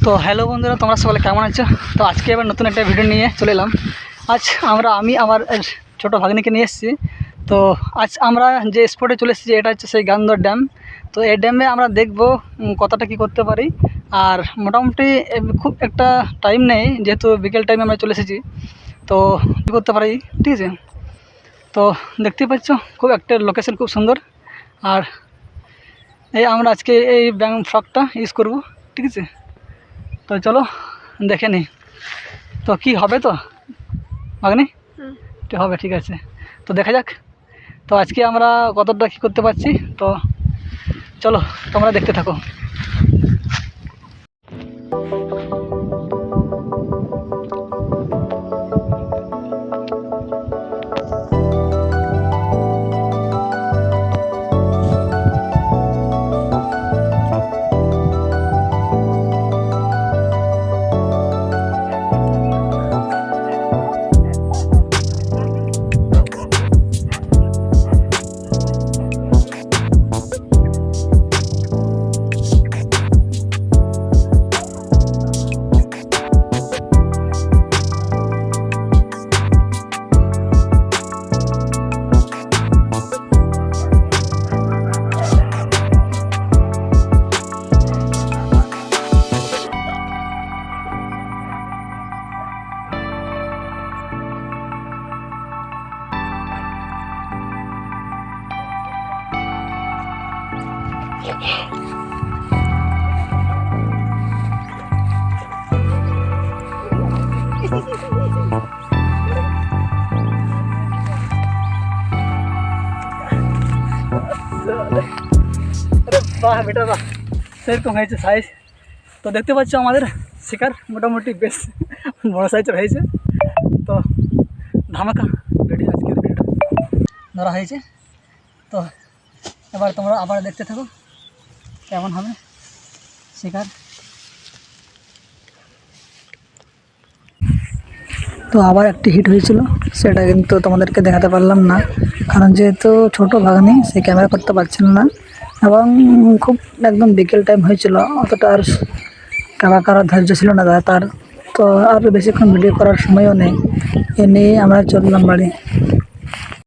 তো হ্যালো বন্ধুরা, তোমরা সকলে কেমন আছো? তো আজকে এবার নতুন একটা ভিডিও নিয়ে চলে এলাম। আজ আমি আমার ছোটো ভাগ্নিকে নিয়ে এসেছি। তো আজ আমরা যে স্পটে চলে এসেছি এটা হচ্ছে সেই গান্দর ড্যাম। তো এই ড্যামে আমরা দেখব কতটা কি করতে পারি। আর মোটামুটি খুব একটা টাইম নেই, যেহেতু বিকেল টাইমে আমরা চলে এসেছি। তো কী করতে পারি, ঠিক আছে? তো দেখতেই পাচ্ছ খুব একটা লোকেশন খুব সুন্দর। আর এই আমরা আজকে এই ব্যাং ফ্রকটা ইউজ করব, ঠিক আছে? তো চলো দেখে নিই তো কি হবে। তো ভাগ্নি ঠিক হবে, ঠিক আছে, তো দেখা যাক তো আজকে আমরা কতটা কী করতে পারছি। তো চলো তোমরা দেখতে থাকো। আরে বাহ বেটা বাহ, সেরকম হয়েছে সাইজ। তো দেখতে পাচ্ছ আমাদের শিকার মোটামুটি বেশ বড় সাইজের হয়েছে। তো ধামাকা ভিডিও, আজকের ভিডিওটা ধরা হয়েছে। তো এবার তোমরা আবার দেখতে থাকো কেমন হবে শিকার। তো আবার একটি হিট হয়েছিল, সেটা কিন্তু তোমাদেরকে দেখাতে পারলাম না, কারণ যেহেতু ছোটো ভাগ্নি সে ক্যামেরা করতে পারছিল না, এবং খুব একদম বিকেল টাইম হয়েছিল, অতটা আর ক্যামেরা করার ধৈর্য ছিল না তার। তো আর বেশিক্ষণ ভিডিও করার সময়ও নেই, এ নিয়ে আমরা চললাম বাড়ি।